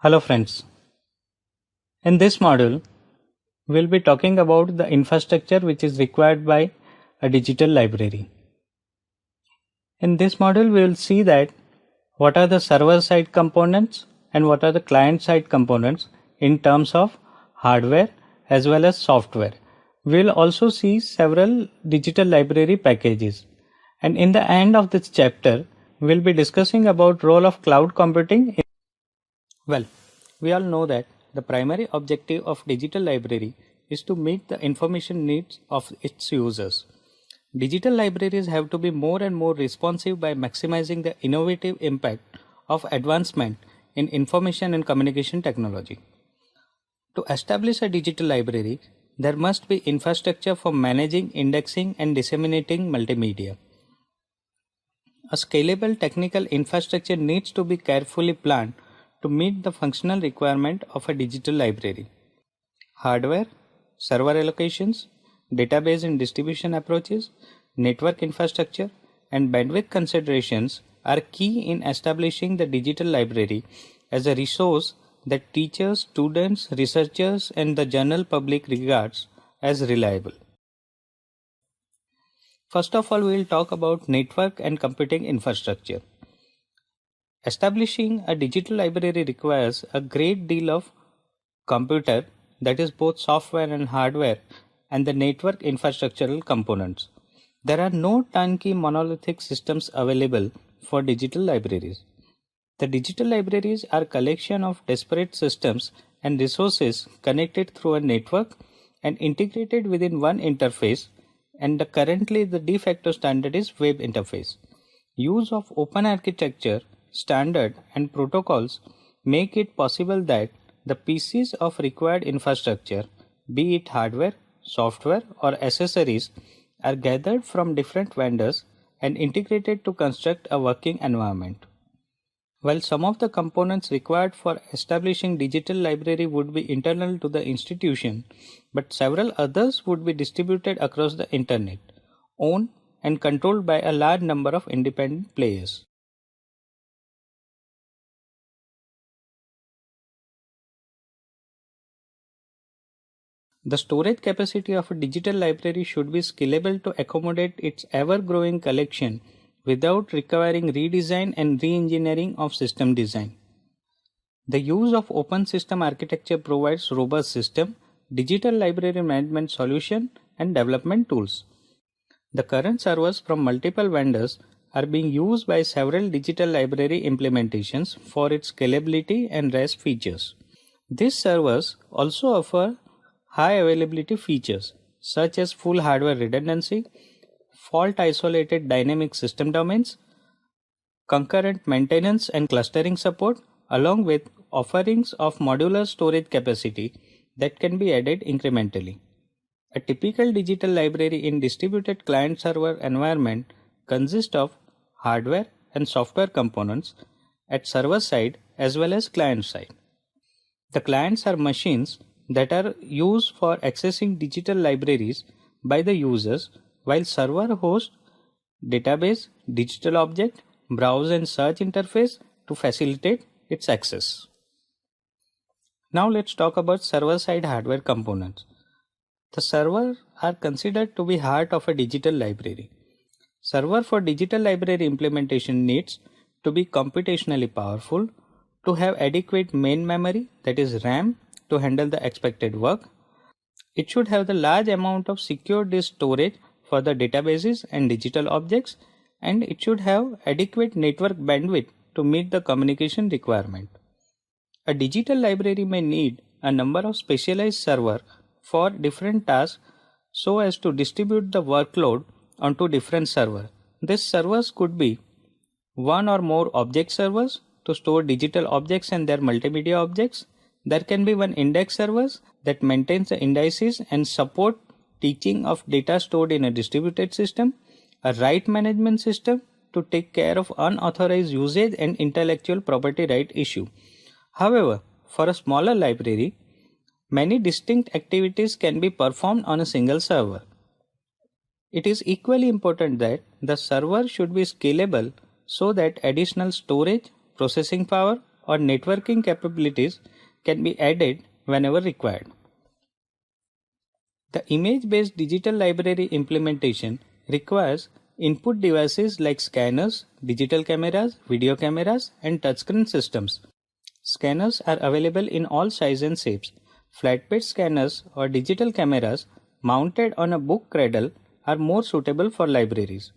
Hello friends. In this module, we'll be talking about the infrastructure which is required by a digital library. In this module, we will see that what are the server-side components and what are the client-side components in terms of hardware as well as software. We will also see several digital library packages. And in the end of this chapter, we'll be discussing about role of cloud computing. Well, we all know that the primary objective of digital library is to meet the information needs of its users. Digital libraries have to be more and more responsive by maximizing the innovative impact of advancement in information and communication technology. To establish a digital library, there must be infrastructure for managing, indexing, and disseminating multimedia. A scalable technical infrastructure needs to be carefully planned to meet the functional requirement of a digital library. Hardware, server allocations, database and distribution approaches, network infrastructure, and bandwidth considerations are key in establishing the digital library as a resource that teachers, students, researchers, and the general public regards as reliable. First of all, we will talk about network and computing infrastructure. Establishing a digital library requires a great deal of computer, that is both software and hardware, and the network infrastructural components. There are no turnkey monolithic systems available for digital libraries. The digital libraries are a collection of disparate systems and resources connected through a network and integrated within one interface, and currently the de facto standard is web interface. Use of open architecture, standard, and protocols make it possible that the pieces of required infrastructure, be it hardware, software, or accessories, are gathered from different vendors and integrated to construct a working environment. While some of the components required for establishing digital library would be internal to the institution, but several others would be distributed across the internet, owned and controlled by a large number of independent players. The storage capacity of a digital library should be scalable to accommodate its ever-growing collection without requiring redesign and re-engineering of system design. The use of open system architecture provides robust system, digital library management solution, and development tools. The current servers from multiple vendors are being used by several digital library implementations for its scalability and REST features. These servers also offer high availability features such as full hardware redundancy, fault isolated dynamic system domains, concurrent maintenance and clustering support, along with offerings of modular storage capacity that can be added incrementally. A typical digital library in distributed client server environment consists of hardware and software components at server side as well as client side. The clients are machines that are used for accessing digital libraries by the users, while server hosts database, digital object, browse and search interface to facilitate its access. Now let's talk about server-side hardware components. The server are considered to be heart of a digital library. Server for digital library implementation needs to be computationally powerful, to have adequate main memory, that is RAM, to handle the expected work. It should have the large amount of secure disk storage for the databases and digital objects, and it should have adequate network bandwidth to meet the communication requirement. A digital library may need a number of specialized servers for different tasks so as to distribute the workload onto different servers. These servers could be one or more object servers to store digital objects and their multimedia objects. There can be one index servers that maintains the indices and support teaching of data stored in a distributed system, a right management system to take care of unauthorized usage and intellectual property right issue. However, for a smaller library, many distinct activities can be performed on a single server. It is equally important that the server should be scalable so that additional storage, processing power, or networking capabilities can be added whenever required. The image-based digital library implementation requires input devices like scanners, digital cameras, video cameras, and touchscreen systems. Scanners are available in all sizes and shapes. Flatbed scanners or digital cameras mounted on a book cradle are more suitable for libraries.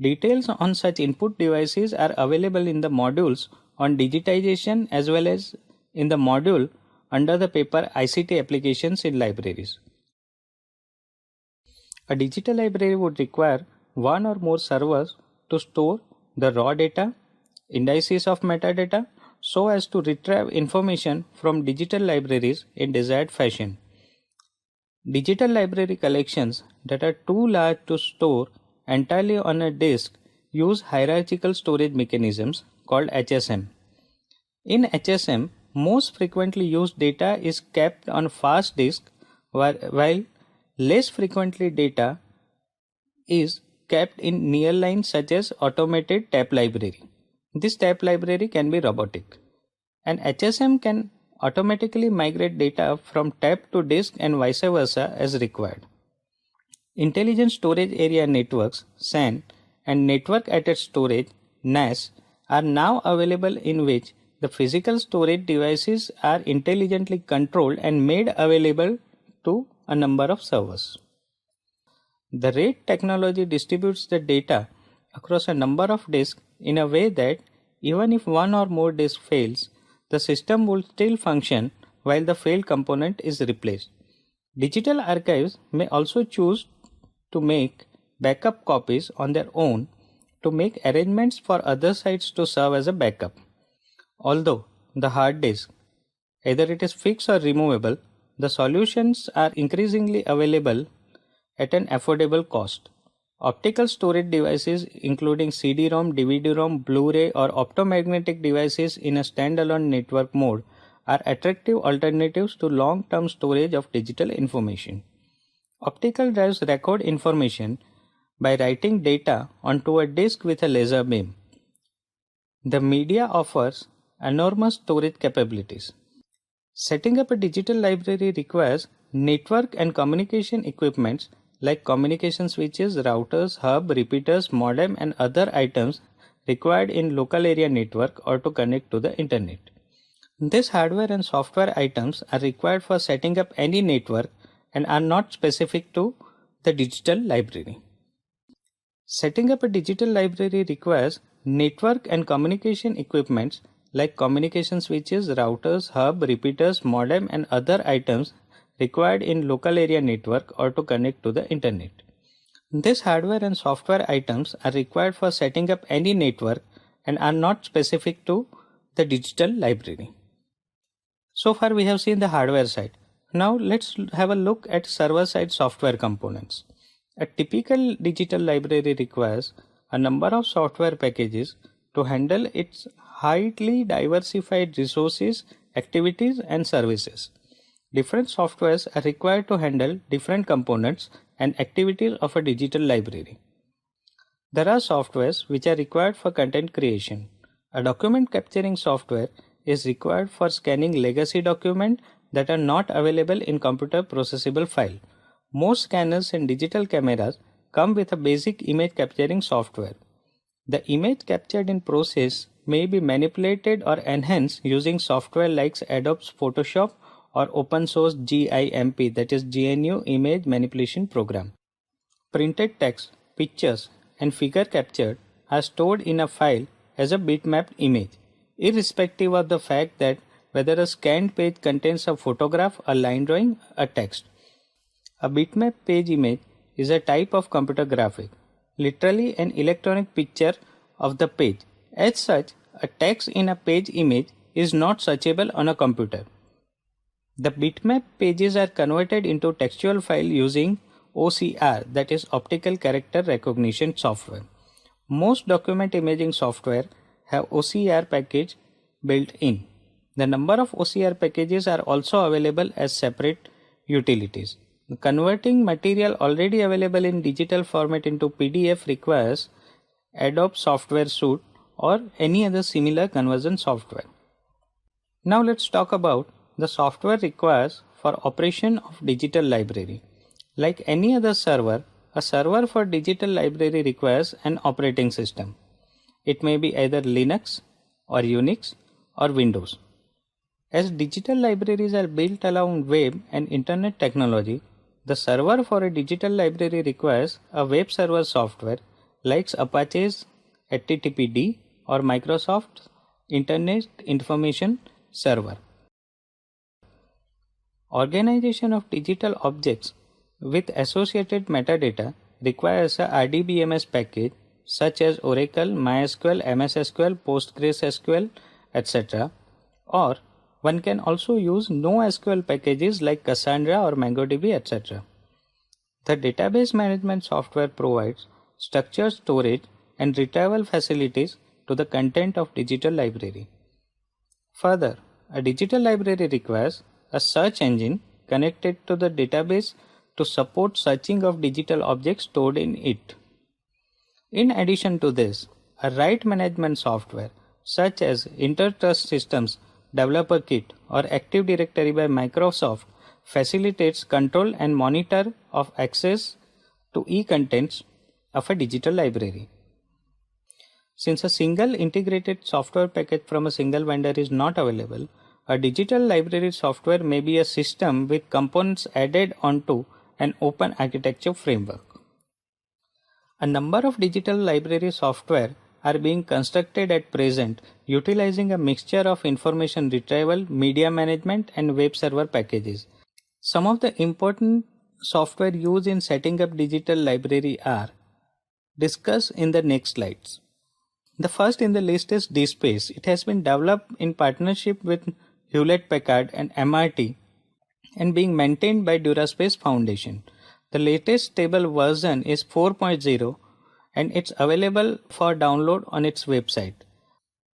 Details on such input devices are available in the modules on digitization as well as in the module under the paper ICT applications in libraries. A digital library would require one or more servers to store the raw data, indices of metadata, so as to retrieve information from digital libraries in desired fashion. Digital library collections that are too large to store entirely on a disk use hierarchical storage mechanisms called HSM. In HSM, most frequently used data is kept on fast disk while less frequently data is kept in nearline such as automated tape library. This tape library can be robotic. An HSM can automatically migrate data from tape to disk and vice versa as required. Intelligent Storage Area Networks (SAN) and Network Attached Storage (NAS) are now available, in which the physical storage devices are intelligently controlled and made available to a number of servers. The RAID technology distributes the data across a number of disks in a way that even if one or more disks fails, the system will still function while the failed component is replaced. Digital archives may also choose to make backup copies on their own to make arrangements for other sites to serve as a backup. Although the hard disk, either it is fixed or removable, the solutions are increasingly available at an affordable cost. Optical storage devices including CD-ROM, DVD-ROM, Blu-ray or optomagnetic devices in a standalone network mode are attractive alternatives to long-term storage of digital information. Optical drives record information by writing data onto a disk with a laser beam. The media offers enormous storage capabilities. Setting up a digital library requires network and communication equipments like communication switches, routers, hub, repeaters, modem and other items required in local area network or to connect to the internet. These hardware and software items are required for setting up any network and are not specific to the digital library. Setting up a digital library requires network and communication equipments like communication switches, routers, hub, repeaters, modem and other items required in local area network or to connect to the internet. These hardware and software items are required for setting up any network and are not specific to the digital library. So far we have seen the hardware side. Now let's have a look at server-side software components. A typical digital library requires a number of software packages to handle its highly diversified resources, activities and services. Different softwares are required to handle different components and activities of a digital library. There are softwares which are required for content creation. A document capturing software is required for scanning legacy documents that are not available in computer processable file. Most scanners and digital cameras come with a basic image capturing software. The image captured in process may be manipulated or enhanced using software like Adobe's Photoshop or open source GIMP, that is GNU Image Manipulation Program. Printed text, pictures and figure captured are stored in a file as a bitmapped image, irrespective of the fact that whether a scanned page contains a photograph, a line drawing, a text. A bitmap page image is a type of computer graphic, literally an electronic picture of the page. As such, a text in a page image is not searchable on a computer. The bitmap pages are converted into textual file using OCR, that is optical character recognition software. Most document imaging software have OCR package built in. The number of OCR packages are also available as separate utilities. Converting material already available in digital format into PDF requires Adobe Software Suite or any other similar conversion software. Now let's talk about the software required for operation of digital library. Like any other server, a server for digital library requires an operating system. It may be either Linux or Unix or Windows. As digital libraries are built around web and internet technology, the server for a digital library requires a web server software like Apache's HTTPD or Microsoft's Internet Information Server. Organization of digital objects with associated metadata requires a RDBMS package such as Oracle, MySQL, MS SQL, PostgreSQL, etc. Or one can also use NoSQL packages like Cassandra or MongoDB, etc. The database management software provides structured storage and retrieval facilities to the content of digital library. Further, a digital library requires a search engine connected to the database to support searching of digital objects stored in it. In addition to this, a write management software such as Intertrust Systems Developer Kit or Active Directory by Microsoft facilitates control and monitor of access to e-contents of a digital library. Since a single integrated software package from a single vendor is not available, a digital library software may be a system with components added onto an open architecture framework. A number of digital library software are being constructed at present utilizing a mixture of information retrieval, media management, and web server packages. Some of the important software used in setting up digital library are discussed in the next slides. The first in the list is DSpace. It has been developed in partnership with Hewlett-Packard and MRT and being maintained by DuraSpace Foundation. The latest stable version is 4.0 and it's available for download on its website.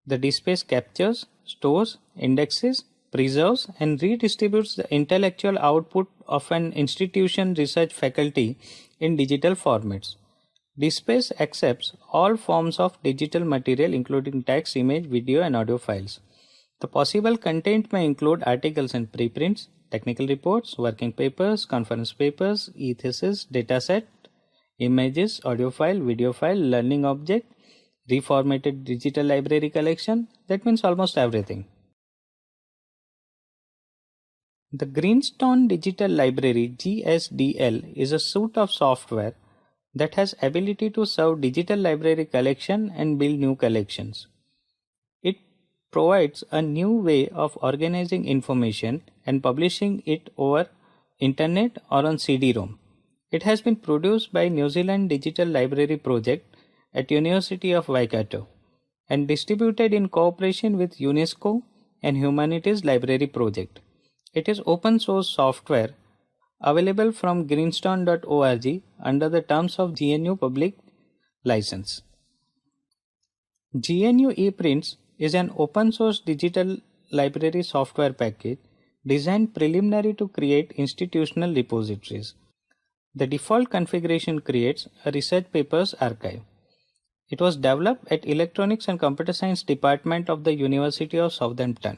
The DSpace captures, stores, indexes, preserves and redistributes the intellectual output of an institution research faculty in digital formats. DSpace accepts all forms of digital material including text, image, video and audio files. The possible content may include articles and preprints, technical reports, working papers, conference papers, e-thesis, dataset, images, audio file, video file, learning object, reformatted digital library collection. That means almost everything. The Greenstone Digital Library GSDL is a suite of software that has ability to serve digital library collection and build new collections. It provides a new way of organizing information and publishing it over internet or on CD-ROM. It has been produced by New Zealand Digital Library Project at University of Waikato and distributed in cooperation with UNESCO and Humanities Library Project. It is open source software available from greenstone.org under the terms of GNU Public License. GNU ePrints is an open source digital library software package designed preliminary to create institutional repositories. The default configuration creates a research papers archive. It was developed at Electronics and Computer Science Department of the University of Southampton.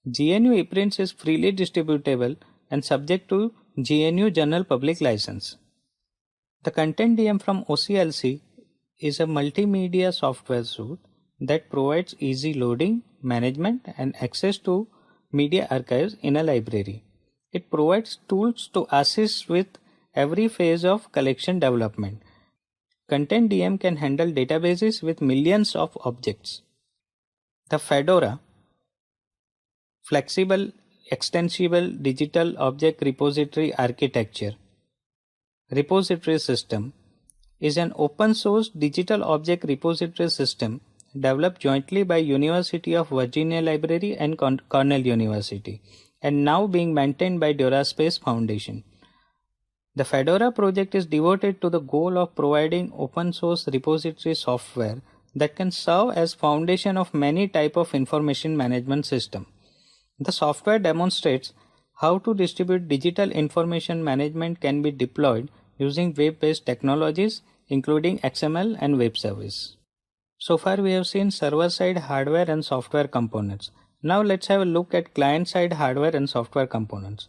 GNU ePrints is freely distributable and subject to GNU General Public License. The Content DM from OCLC is a multimedia software suite that provides easy loading, management, and access to media archives in a library. It provides tools to assist with every phase of collection development. Content DM can handle databases with millions of objects. The Fedora Flexible Extensible Digital Object Repository Architecture repository system is an open source digital object repository system developed jointly by University of Virginia Library and Cornell University and now being maintained by DuraSpace Foundation. The Fedora project is devoted to the goal of providing open source repository software that can serve as foundation of many type of information management system. The software demonstrates how to distribute digital information management can be deployed using web-based technologies including XML and web service. So far we have seen server-side hardware and software components. Now let's have a look at client-side hardware and software components.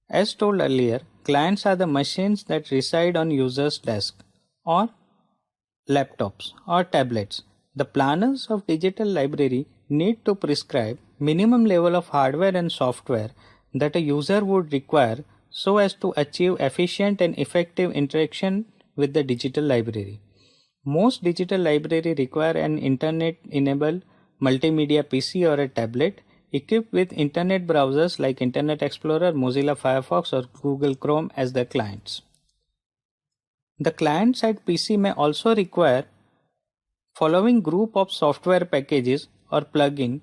As told earlier, clients are the machines that reside on users' desk or laptops or tablets. The planners of digital library need to prescribe minimum level of hardware and software that a user would require so as to achieve efficient and effective interaction with the digital library. Most digital library require an internet-enabled multimedia PC or a tablet equipped with internet browsers like Internet Explorer, Mozilla Firefox or Google Chrome as their clients. The client-side PC may also require following group of software packages or plugin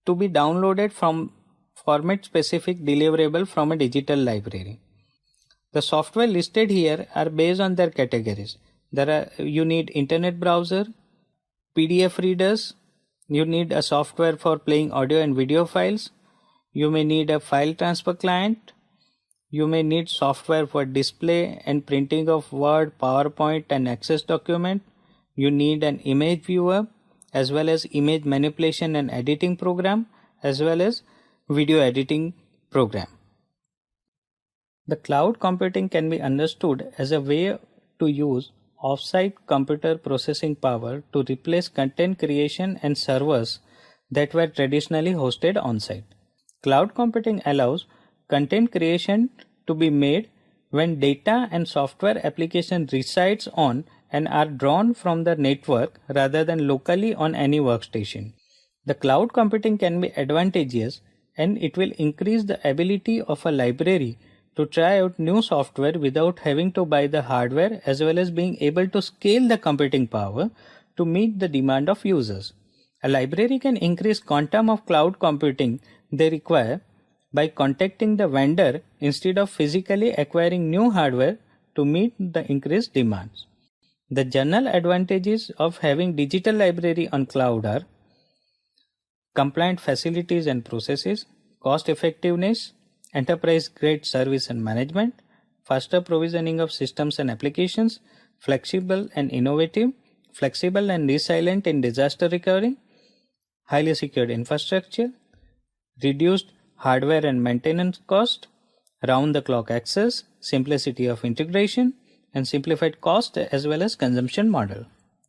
to be downloaded from format-specific deliverable from a digital library. The software listed here are based on their categories. You need internet browser, PDF readers, you need a software for playing audio and video files, you may need a file transfer client, you may need software for display and printing of Word, PowerPoint and Access document, you need an image viewer as well as image manipulation and editing program as well as video editing program. The cloud computing can be understood as a way to use off-site computer processing power to replace content creation and servers that were traditionally hosted on-site. Cloud computing allows content creation to be made when data and software application resides on and are drawn from the network rather than locally on any workstation. The cloud computing can be advantageous and it will increase the ability of a library to try out new software without having to buy the hardware as well as being able to scale the computing power to meet the demand of users. A library can increase quantum of cloud computing they require by contacting the vendor instead of physically acquiring new hardware to meet the increased demands. The general advantages of having digital library on cloud are compliant facilities and processes, cost effectiveness, enterprise-grade service and management, faster provisioning of systems and applications, flexible and innovative, flexible and resilient in disaster recovery, highly secured infrastructure, reduced hardware and maintenance cost, round-the-clock access, simplicity of integration, and simplified cost as well as consumption model.